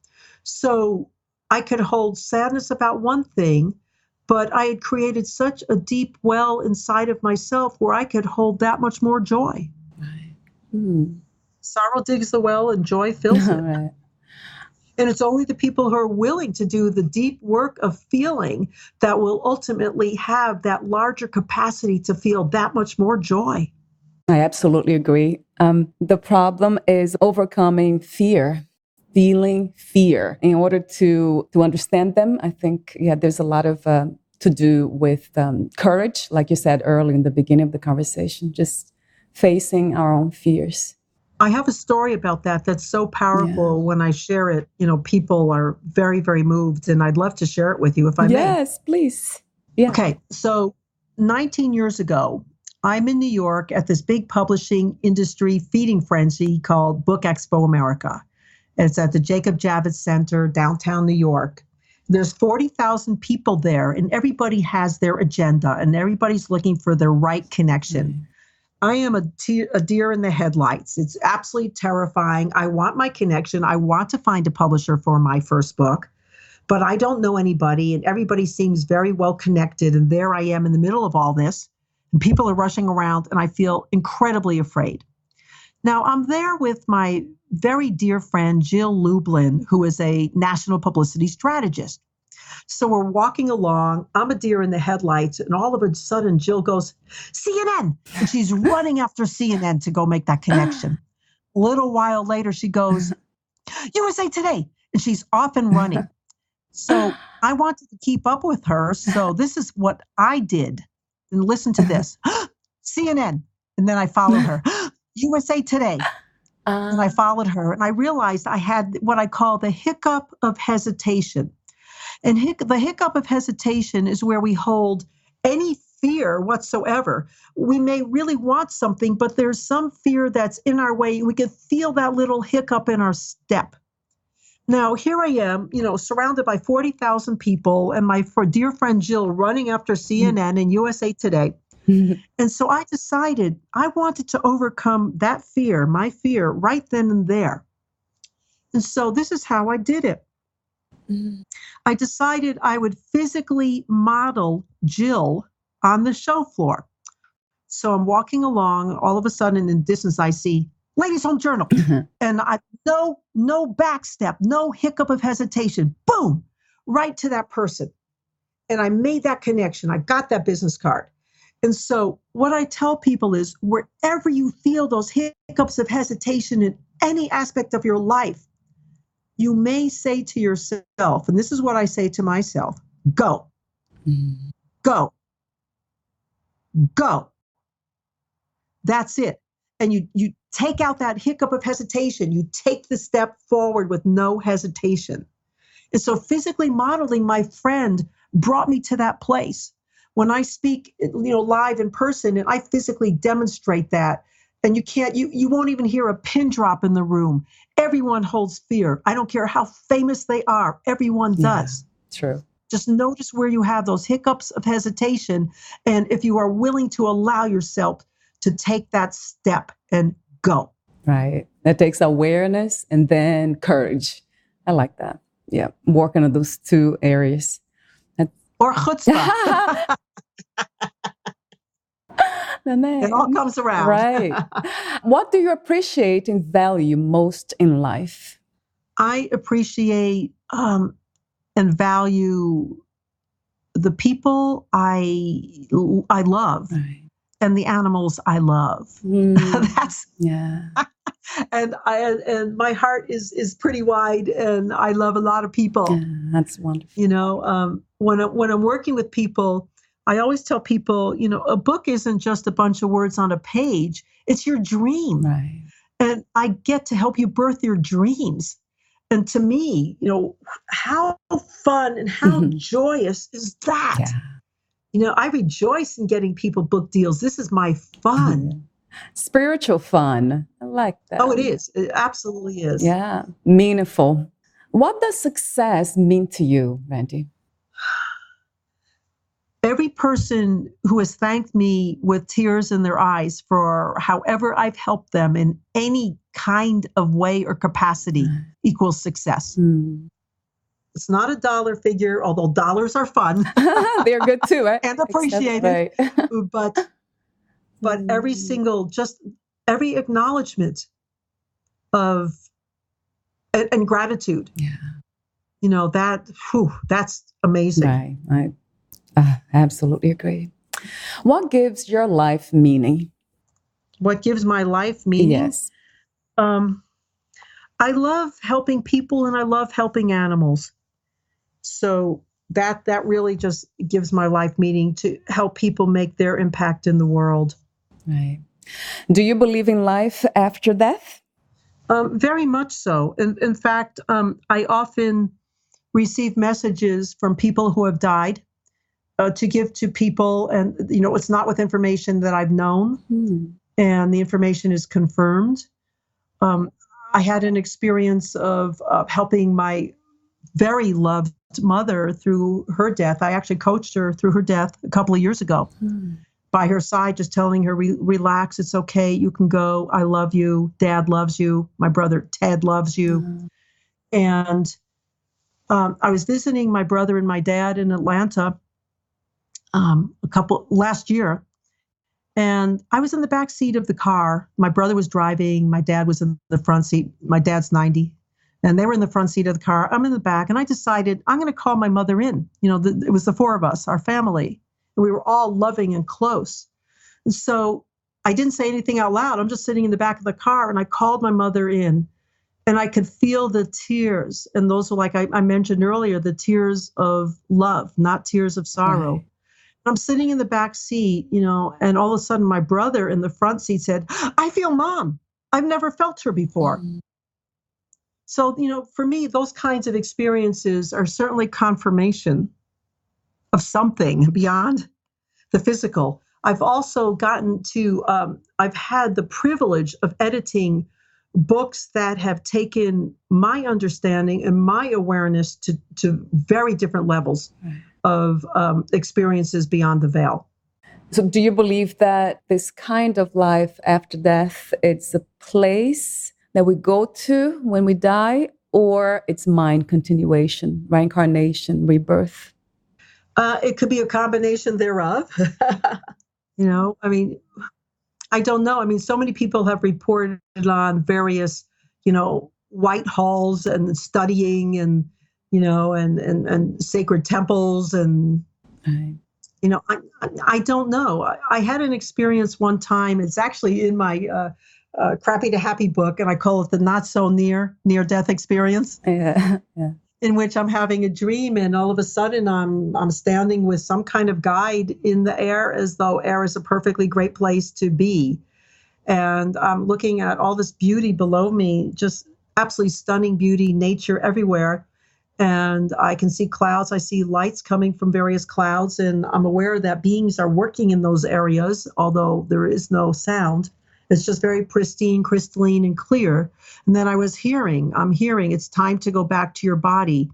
So I could hold sadness about one thing, but I had created such a deep well inside of myself where I could hold that much more joy. Right. Mm. Sorrow digs the well and joy fills it. Right. And it's only the people who are willing to do the deep work of feeling that will ultimately have that larger capacity to feel that much more joy. I absolutely agree. The problem is overcoming fear, feeling fear. In order to understand them, I think, there's a lot of to do with courage, like you said earlier in the beginning of the conversation, just facing our own fears. I have a story about that that's so powerful. Yeah. When I share it, people are very, very moved, and I'd love to share it with you if I may. Yes, please. Yeah. Okay, so 19 years ago, I'm in New York at this big publishing industry feeding frenzy called Book Expo America. It's at the Jacob Javits Center, downtown New York. There's 40,000 people there, and everybody has their agenda, and everybody's looking for the right connection. Mm. I am a deer in the headlights. It's absolutely terrifying. I want my connection. I want to find a publisher for my first book, but I don't know anybody, and everybody seems very well connected. And there I am in the middle of all this, and people are rushing around, and I feel incredibly afraid. Now, I'm there with my very dear friend, Jill Lublin, who is a national publicity strategist. So we're walking along. I'm a deer in the headlights. And all of a sudden, Jill goes, CNN. And she's running after CNN to go make that connection. A little while later, she goes, USA Today. And she's off and running. So I wanted to keep up with her. So this is what I did. And listen to this. CNN. And then I followed her. USA Today. And I followed her. And I realized I had what I call the hiccup of hesitation. And the hiccup of hesitation is where we hold any fear whatsoever. We may really want something, but there's some fear that's in our way. We can feel that little hiccup in our step. Now, here I am, surrounded by 40,000 people and my dear friend Jill running after CNN and USA Today. And so I decided I wanted to overcome that fear, my fear, right then and there. And so this is how I did it. I decided I would physically model Jill on the show floor. So I'm walking along. All of a sudden, in the distance, I see Ladies Home Journal. And no backstep, no hiccup of hesitation. Boom, right to that person. And I made that connection. I got that business card. And so what I tell people is wherever you feel those hiccups of hesitation in any aspect of your life, you may say to yourself, and this is what I say to myself, go, go, go. That's it. And you take out that hiccup of hesitation. You take the step forward with no hesitation. And so physically modeling my friend brought me to that place. When I speak, live in person, and I physically demonstrate that, and you won't even hear a pin drop in the room. Everyone holds fear. I don't care how famous they are. Everyone does. True. Just notice where you have those hiccups of hesitation. And if you are willing to allow yourself to take that step and go. Right. That takes awareness and then courage. I like that. Yeah. Working on those two areas. Or chutzpah. It all comes around. Right. What do you appreciate and value most in life? I appreciate and value the people I love, right, and the animals I love. That's and my heart is pretty wide, and I love a lot of people. Yeah, that's wonderful. When I'm working with people, I always tell people, a book isn't just a bunch of words on a page. It's your dream. Right. And I get to help you birth your dreams. And to me, how fun and how joyous is that? Yeah. I rejoice in getting people book deals. This is my fun. Spiritual fun. I like that. Oh, it is. It absolutely is. Yeah. Meaningful. What does success mean to you, Randy? Every person who has thanked me with tears in their eyes for however I've helped them in any kind of way or capacity equals success. Mm. It's not a dollar figure, although dollars are fun. They're good too, right? And appreciated. Right. but every single, just every acknowledgement of and gratitude. Yeah. You know, that's amazing. Right. I absolutely agree. What gives your life meaning? What gives my life meaning? Yes. I love helping people and I love helping animals. So that really just gives my life meaning, to help people make their impact in the world. Right. Do you believe in life after death? Very much so. In fact, I often receive messages from people who have died to give to people. And, you know, it's not with information that I've known, and the information is confirmed. I had an experience of helping my very loved mother through her death. I actually coached her through her death a couple of years ago. By her side, just telling her, relax, it's okay, you can go, I love you, Dad loves you, my brother Ted loves you. And I was visiting my brother and my dad in Atlanta last year, and I was in the back seat of the car. My brother was driving, my dad was in the front seat. My dad's 90, and they were in the front seat of the car. I'm in the back, and I decided I'm going to call my mother in. You know, it was the four of us, our family. We were all loving and close. And so I didn't say anything out loud. I'm just sitting in the back of the car, and I called my mother in, and I could feel the tears. And those were, like I mentioned earlier, the tears of love, not tears of sorrow. Right. I'm sitting in the back seat, you know, and all of a sudden my brother in the front seat said, I feel Mom. I've never felt her before. So, you know, for me, those kinds of experiences are certainly confirmation of something beyond the physical. I've also I've had the privilege of editing books that have taken my understanding and my awareness to very different levels of experiences beyond the veil. So do you believe that this kind of life after death, it's a place that we go to when we die, or it's mind continuation, reincarnation, rebirth? It could be a combination thereof. You know, I mean, I don't know. I mean, so many people have reported on various, you know, white halls and studying and, you know, and sacred temples. And, you know, I don't know. I had an experience one time. It's actually in my Crappy to Happy book, and I call it the not so near-death experience. Yeah. In which I'm having a dream, and all of a sudden I'm standing with some kind of guide in the air, as though air is a perfectly great place to be. And I'm looking at all this beauty below me, just absolutely stunning beauty, nature everywhere. And I can see clouds. I see lights coming from various clouds, and I'm aware that beings are working in those areas, although there is no sound. It's just very pristine, crystalline, and clear. And then I'm hearing, it's time to go back to your body.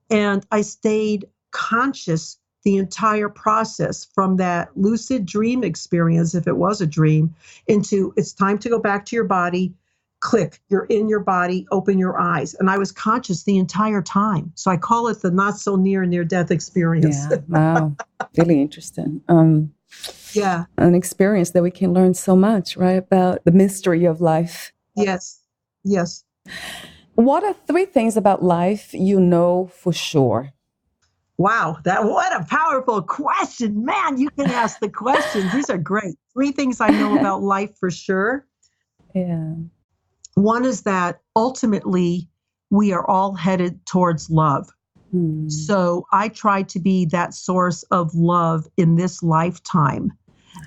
And I stayed conscious the entire process, from that lucid dream experience, if it was a dream, into it's time to go back to your body. Click, you're in your body, open your eyes. And I was conscious the entire time. So I call it the not so near-death experience. Yeah, wow, really interesting. Yeah. An experience that we can learn so much, right, about the mystery of life. Yes. What are 3 things about life you know for sure? Wow, what a powerful question. Man, you can ask the questions. These are great. 3 things I know about life for sure. Yeah. One is that ultimately we are all headed towards love. So I try to be that source of love in this lifetime.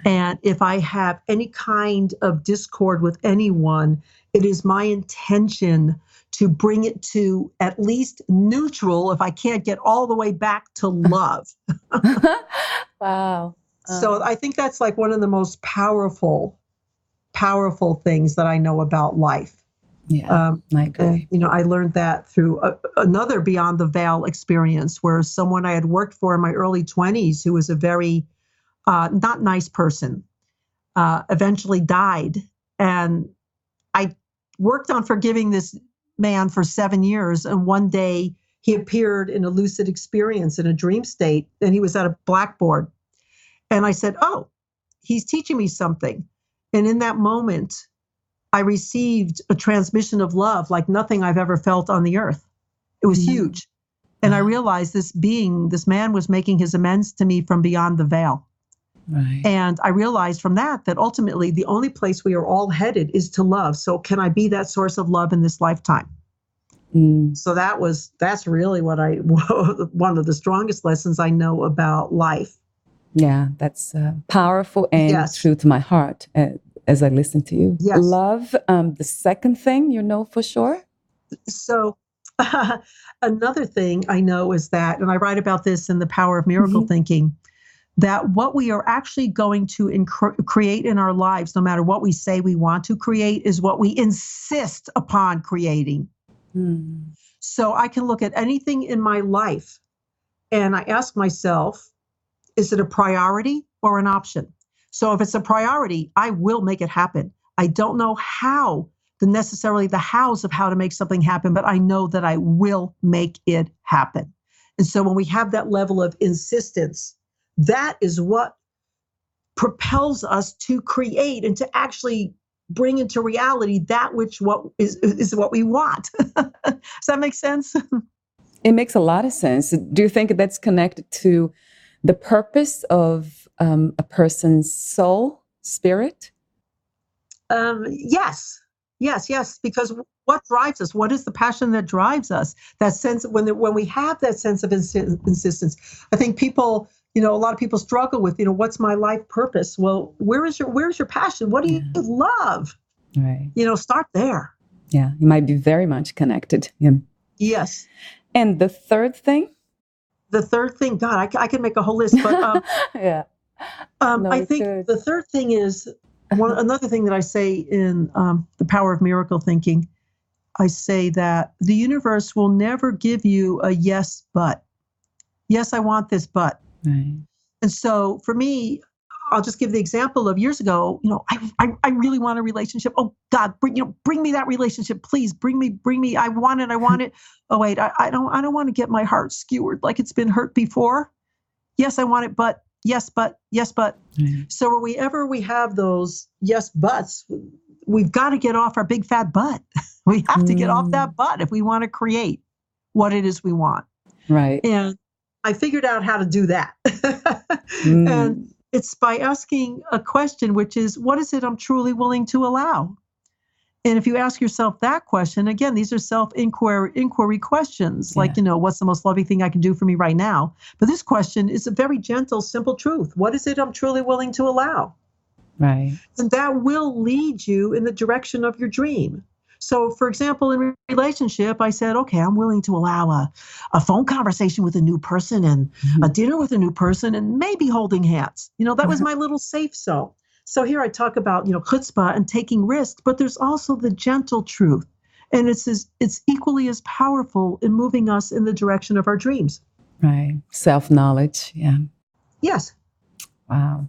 And if I have any kind of discord with anyone, it is my intention to bring it to at least neutral, if I can't get all the way back to love. Wow. So I think that's like one of the most powerful powerful things that I know about life. Yeah, I agree. And, I learned that through another Beyond the Veil experience where someone I had worked for in my early 20s who was a very not nice person eventually died. And I worked on forgiving this man for 7 years. And one day he appeared in a lucid experience in a dream state, and he was at a blackboard. And I said, oh, he's teaching me something. And in that moment, I received a transmission of love like nothing I've ever felt on the earth. It was huge. And I realized this man was making his amends to me from beyond the veil. Right. And I realized from that ultimately the only place we are all headed is to love. So can I be that source of love in this lifetime? So that's really one of the strongest lessons I know about life. Yeah, that's powerful and true to my heart as I listen to you. Yes. Love, the second thing you know for sure? So another thing I know is that, and I write about this in The Power of Miracle Thinking, that what we are actually going to create in our lives, no matter what we say we want to create, is what we insist upon creating. So I can look at anything in my life and I ask myself, is it a priority or an option? So if it's a priority, I will make it happen. I don't know necessarily the hows of how to make something happen, but I know that I will make it happen. And so when we have that level of insistence, that is what propels us to create and to actually bring into reality that which is what we want. Does that make sense? It makes a lot of sense. Do you think that's connected to the purpose of a person's soul, spirit? Yes. Because what drives us? What is the passion that drives us? That sense when we have that sense of insistence, I think people, a lot of people struggle with, what's my life purpose? Well, where's your passion? What do you love? Right. Start there. Yeah, you might be very much connected. Yeah. Yes. And the third thing? The third thing, God, I can make a whole list, but yeah. I think the third thing is another thing that I say in The Power of Miracle Thinking. I say that the universe will never give you a yes, but. Yes, I want this, but. Right. And so for me, I'll just give the example of years ago, I really want a relationship. Oh God, bring me that relationship, please. Bring me. I want it. Oh wait, I don't want to get my heart skewered like it's been hurt before. Yes, I want it, but yes, but. Mm-hmm. So whenever we have those yes, buts, we've got to get off our big fat butt. We have to get off that butt if we want to create what it is we want. Right. And I figured out how to do that. And it's by asking a question, which is, what is it I'm truly willing to allow? And if you ask yourself that question, again, these are self-inquiry questions, like, what's the most loving thing I can do for me right now? But this question is a very gentle, simple truth. What is it I'm truly willing to allow? Right. And that will lead you in the direction of your dream. So, for example, in a relationship, I said, okay, I'm willing to allow a phone conversation with a new person and a dinner with a new person and maybe holding hands. That was my little safe zone. So here I talk about, chutzpah and taking risks, but there's also the gentle truth. And it's equally as powerful in moving us in the direction of our dreams. Right. Self-knowledge. Yeah. Yes. Wow.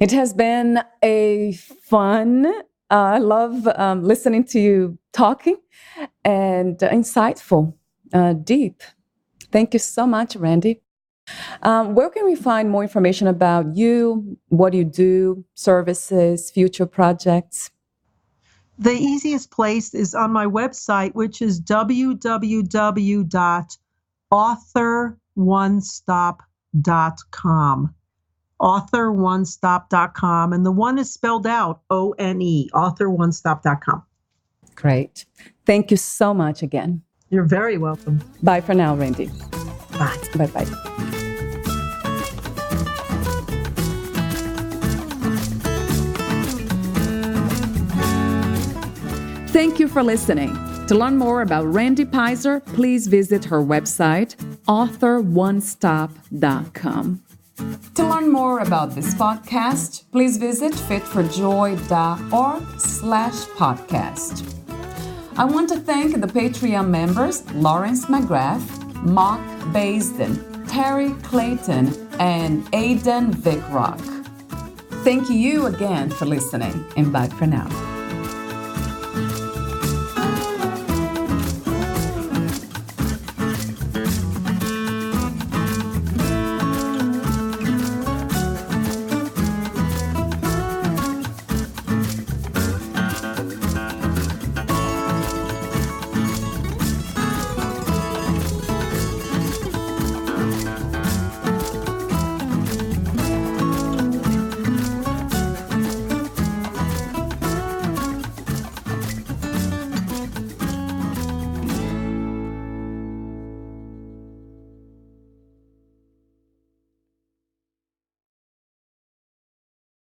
It has been a fun I love listening to you talking and insightful, deep. Thank you so much, Randy. Where can we find more information about you, what you do, services, future projects? The easiest place is on my website, which is www.authoronesstop.com. authoronesstop.com. And the one is spelled out O-N-E, authoronesstop.com. Great. Thank you so much again. You're very welcome. Bye for now, Randy. Bye. Bye-bye. Thank you for listening. To learn more about Randy Peyser, please visit her website, authoronesstop.com. To learn more about this podcast, please visit fitforjoy.org/podcast. I want to thank the Patreon members Lawrence McGrath, Mark Baisden, Terry Clayton, and Aidan Vickrock. Thank you again for listening, and bye for now.